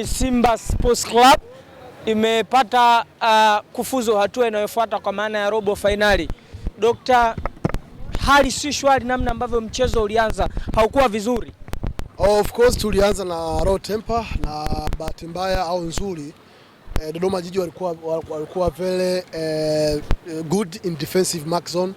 Simba Sports Club imepata kufuzu hatua inayofuata kwa maana ya robo finali. Dr. hali si shwari namna ambavyo mchezo ulianza, haukuwa vizuri. Of course tulianza na raw temper na bahati mbaya au nzuri Dodoma Jiji walikuwa very good in defensive mark zone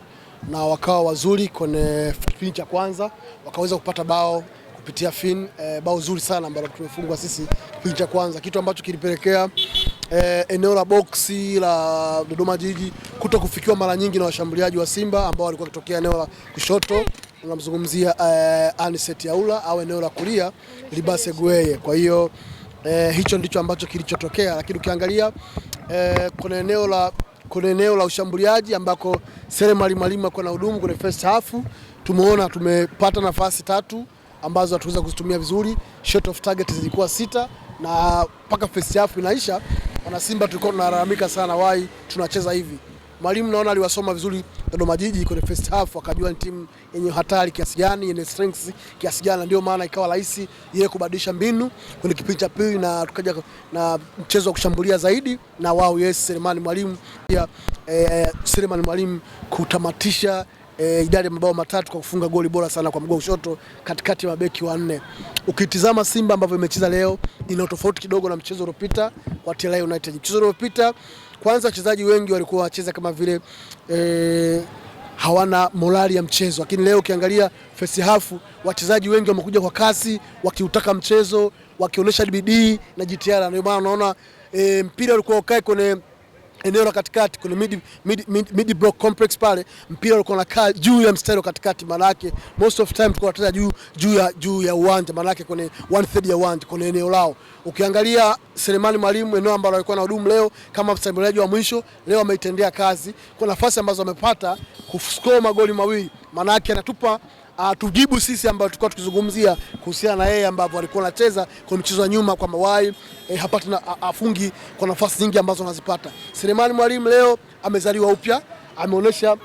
na wakawa wazuri kwenye kipindi cha kwanza, wakaweza kupata bao kupitia Fin, bao zuri sana ambalo tumefungwa sisi kipindi cha kwanza, kitu ambacho kilipelekea eneo la boxi la Dodoma Jiji kutokufikiwa mara nyingi na washambuliaji wa Simba ambao walikuwa kutokea eneo la kushoto, tunamzungumzia Anicet Yaula, au eneo la kulia Libase Gueye. Kwa hiyo hicho ndicho ambacho kilichotokea, lakini ukiangalia kuna eneo la ushambuliaji ambako Selemani Mwalimu kwa na hudumu kwenye first half, tumeona tumepata nafasi 3 ambazo hatuweza kuzitumia vizuri. Shot of target zilikuwa 6 na mpaka first half inaisha, wana Simba tulikuwa tunalalamika sana why tunacheza hivi. Mwalimu naona aliwasoma vizuri Dodoma Jiji kwenye first half, akajua ni timu yenye hatari kiasi gani, yenye strengths kiasi gani, ndio maana ikawa rahisi yeye kubadilisha mbinu kwenye kipindi cha pili na tukaja na mchezo wa kushambulia zaidi na Selemani Mwalimu pia Selemani Mwalimu kutamatisha idadi ya mabao 3 kwa kufunga goli bora sana kwa mguu kushoto katikati ya mabeki wanne. Ukitizama Simba ambavyo imecheza leo ina tofauti kidogo na mchezo uliopita wa TLA United. Mchezo uliopita kwanza wachezaji wengi walikuwa wacheza kama vile hawana morali ya mchezo, lakini leo ukiangalia first half wachezaji wengi wamekuja kwa kasi, wakiutaka mchezo, wakionyesha bidii na jitihada. Ndio maana unaona mpira ulikuwa ukae kwenye eneo la katikati kwenye mid block complex pale, mpira ulikuwa unakaa juu ya mstari katikati, maana yake most of time tulikuwa tunacheza juu ya uwanja, maana yake kwenye 1/3 ya uwanja kwenye eneo lao. Ukiangalia Selemani Mwalimu eneo ambalo alikuwa na hudumu leo kama mshambuliaji wa mwisho, leo ameitendea kazi kwa nafasi ambazo amepata kuscore magoli mawili, maana yake anatupa tujibu sisi ambao tulikuwa tukizungumzia kuhusiana na yeye ambavyo alikuwa anacheza kwa mchezo wa nyuma kwamba why hapati afungi kwa nafasi nyingi ambazo anazipata. Selemani Mwalimu leo amezaliwa upya, ameonyesha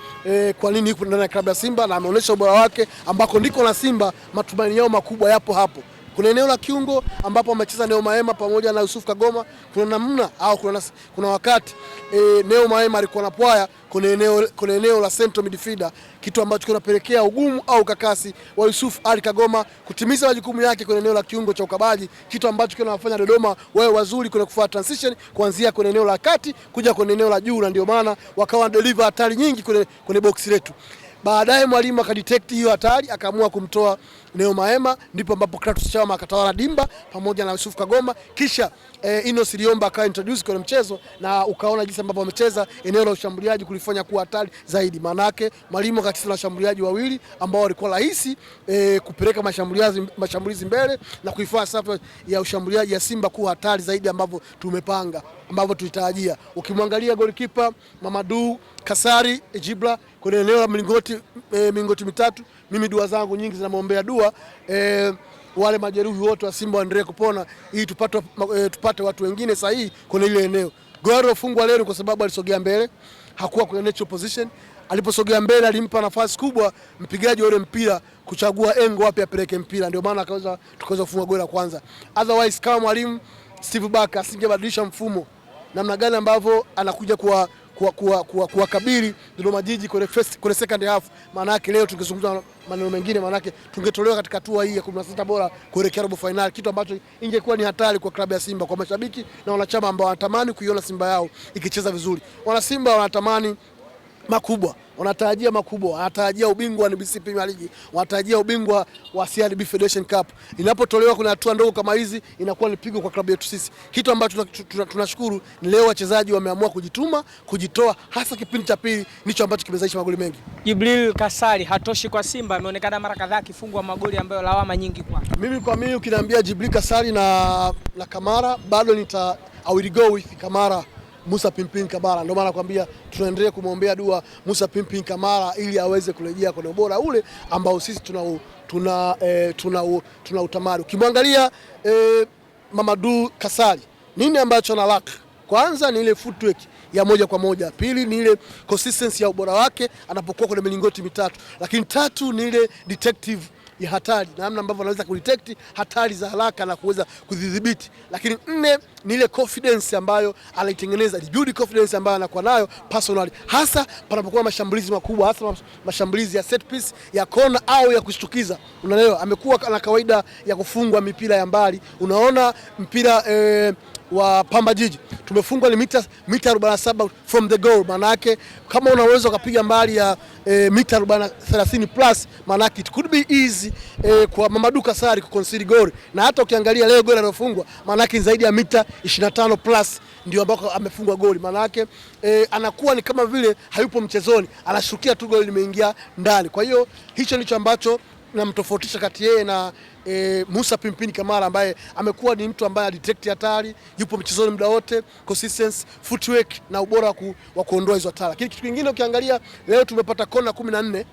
kwa nini yuko ndani ya klabu ya Simba na ameonyesha ubora wake ambako ndiko na Simba matumaini yao makubwa yapo hapo. Kuna eneo la kiungo ambapo amecheza Neo Maema pamoja na Yusuf Kagoma, kuna namna au kuna wakati Neo Maema alikuwa na pwaya kwenye eneo la central midfielder, kitu ambacho kinapelekea ugumu au kakasi wa Yusuf Ali Kagoma kutimiza majukumu yake kwenye eneo la kiungo cha ukabaji, kitu ambacho kinawafanya Dodoma wawe wazuri kwenye kufuata transition kuanzia kwenye eneo la kati kuja kwenye eneo la juu, na ndio maana wakawa deliver hatari nyingi kwenye box letu. Baadaye Mwalimu akadetect hiyo hatari, akaamua kumtoa Neo Maema, ndipo ambapo Kratos Chama akatawala dimba pamoja na Yusuf Kagoma, kisha Ino Siliomba aka introduce kwenye mchezo na ukaona jinsi ambavyo wamecheza eneo la ushambuliaji kulifanya kuwa hatari zaidi. Maana yake Mwalimu akacheza na washambuliaji wawili ambao walikuwa rahisi kupeleka mashambulizi mbele na kuifanya safu ya ushambuliaji ya Simba kuwa hatari zaidi ambavyo tumepanga, ambavyo tulitarajia. Ukimwangalia goalkeeper Mamadou Kasari Jibla kwenye eneo la mlingoti mitatu, mimi dua zangu nyingi zinamwombea dua wale majeruhi wote wa Simba waendelee kupona ili tupate watu wengine sahihi kwenye ile eneo. Goli lofungwa leo kwa sababu alisogea mbele, hakuwa kwenye natural position. Aliposogea mbele alimpa nafasi kubwa mpigaji wa ile mpira kuchagua engo wapi apeleke mpira, ndio maana tukaweza kufunga goli la kwanza. Otherwise kama Mwalimu Steve Barker asingebadilisha mfumo namna gani ambavyo anakuja kuwakabili Dodoma Jiji kwenye second half, maana yake leo tungezungumza maneno mengine, maana yake tungetolewa katika hatua hii ya 16 bora kuelekea robo final, kitu ambacho ingekuwa ni hatari kwa klabu ya Simba, kwa mashabiki na wanachama ambao wanatamani kuiona Simba yao ikicheza vizuri. Wana Simba wanatamani makubwa, wanatarajia makubwa, wanatarajia ubingwa wa NBC Premier League, wanatarajia ubingwa wa CRB Federation Cup. Inapotolewa kuna hatua ndogo kama hizi inakuwa ni pigo kwa klabu yetu sisi. Kitu ambacho tunashukuru ni leo wachezaji wameamua kujituma, kujitoa, hasa kipindi cha pili ndicho ambacho kimezalisha magoli mengi. Jibril Kasari hatoshi kwa Simba, ameonekana mara kadhaa akifungwa magoli ambayo lawama nyingi kwa. Mimi ukiniambia Jibril Kasari na Kamara bado I will go with Kamara. Musa Pimpin Kamara, ndio maana nakwambia tunaendelea kumwombea dua Musa Pimpin Kamara ili aweze kurejea kwenye ubora ule ambao sisi tuna utamari. Ukimwangalia Mamadou Kasari, nini ambacho ana lack? Kwanza ni ile footwork ya moja kwa moja, pili ni ile consistency ya ubora wake anapokuwa kwenye milingoti mitatu, lakini tatu ni ile detective ya hatari na namna ambavyo anaweza kudetect hatari za haraka na kuweza kudhibiti. Lakini 4 ni ile confidence ambayo anaitengeneza, ni build confidence ambayo anakuwa nayo personally, hasa panapokuwa mashambulizi makubwa, hasa mashambulizi ya set piece, ya kona au ya kushtukiza. Unaelewa, amekuwa na kawaida ya kufungwa mipira ya mbali. Unaona mpira wa Pamba Jiji tumefungwa ni mita 47 from the goal. Manake kama unaweza ukapiga mbali ya mita 30 plus, manake it could be easy kwa Mamadou Kasari kuconcede goal. Na hata ukiangalia leo goal aliyofungwa manake zaidi ya mita 25 plus ndio ambako amefungwa goli. Manake anakuwa ni kama vile hayupo mchezoni, anashukia tu goli limeingia ndani. Kwa hiyo hicho ndicho ambacho namtofautisha kati yeye na Musa Pimpini Kamara, ambaye amekuwa ni mtu ambaye detect hatari, yupo mchezoni muda wote, consistency, footwork na ubora wa kuondoa hizo hatari. Lakini kitu kingine ukiangalia leo tumepata kona 14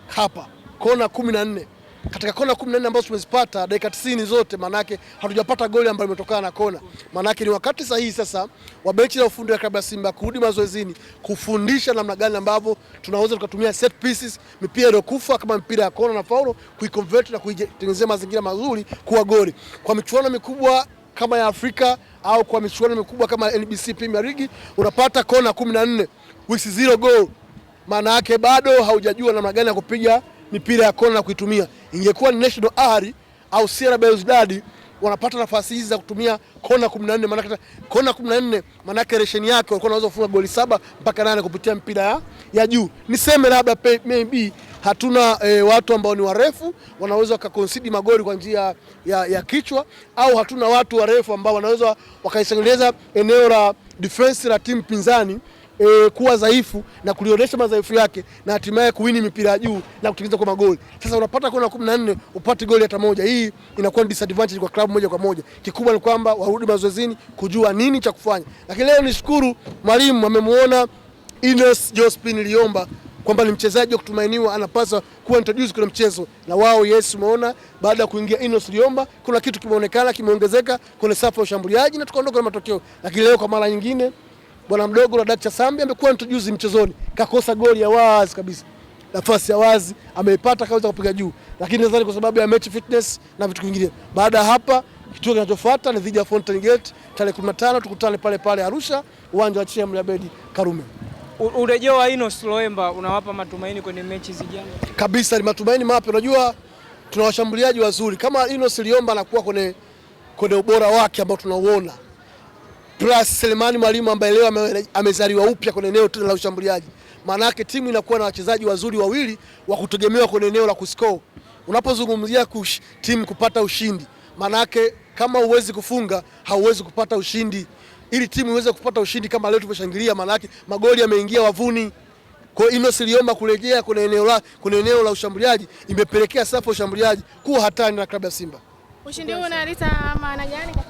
hapa, kona 14. Katika kona 14 ambazo tumezipata dakika 90 zote, manake hatujapata goli ambalo limetokana na kona. Manake ni wakati sahihi sasa wa benchi la ufundi wa klabu ya Simba kurudi mazoezini, kufundisha namna gani ambavyo tunaweza tukatumia set pieces, mipira iliyokufa kama mpira ya kona na faulo, kuiconvert na kuitengenezea mazingira mazuri kuwa goli. Kwa michuano mikubwa kama ya Afrika au kwa michuano mikubwa kama NBC Premier League unapata kona 14 with 0 goal, maana yake bado haujajua namna gani ya kupiga mipira ya kona na kuitumia. Ingekuwa ni National Ahli au Sierra Belouizdad wanapata nafasi hizi za kutumia kona 14, maana kona 14 maana ration yake walikuwa wanaweza kufunga goli 7 mpaka 8 kupitia mpira ya juu. Niseme labda maybe hatuna watu ambao ni warefu wanaweza wakaconcede magoli kwa njia ya kichwa, au hatuna watu warefu ambao wanaweza wakaisengeleza eneo la defense la timu pinzani kuwa dhaifu na kulionyesha madhaifu yake na hatimaye kuwini mipira ya juu na kutengeneza kwa magoli. Sasa unapata kona 14 upate goli hata moja, hii inakuwa ni disadvantage kwa klabu moja kwa moja. Kikubwa ni kwamba warudi mazoezini kujua nini cha kufanya. Lakini leo nishukuru mwalimu amemuona Inos Jospin Liomba kwamba ni mchezaji wa kutumainiwa, anapaswa kuwa introduce kwenye mchezo na wao. Yes, umeona baada ya kuingia Inos Liomba kuna kitu kimeonekana, kimeongezeka kwenye safu ya ushambuliaji na tukaondoka na matokeo. Lakini leo kwa mara nyingine bwana mdogo la Dacha Sambi amekuwa introduce mchezoni, kakosa goli ya wazi kabisa, nafasi ya wazi ameipata, kaweza kupiga juu, lakini nadhani kwa sababu ya match fitness na vitu vingine. Baada ya hapa kitu kinachofuata ni dhidi ya Fountain Gate tarehe 15, tukutane pale pale Arusha, uwanja wa Sheikh Abed Karume. Urejeo wa Inos Loemba unawapa matumaini kwenye mechi zijazo? Kabisa, ni matumaini mapya. Unajua tuna washambuliaji wazuri kama Inos Liomba anakuwa kwenye ubora wake ambao tunauona, plus Selemani Mwalimu ambaye leo amezaliwa upya kwenye eneo la ushambuliaji. Maana yake timu inakuwa na wachezaji wazuri wawili wa kutegemewa kwenye eneo la kuscore. Unapozungumzia timu kupata ushindi, maana yake kama huwezi kufunga hauwezi kupata ushindi. Ili timu iweze kupata ushindi kama leo tumeshangilia, maana yake magoli yameingia wavuni. Kwa hiyo Inos Liomba kurejea kwenye eneo la ushambuliaji imepelekea safu ya ushambuliaji kuwa hatari na klabu ya Simba. Ushindi huu unaleta maana gani kwa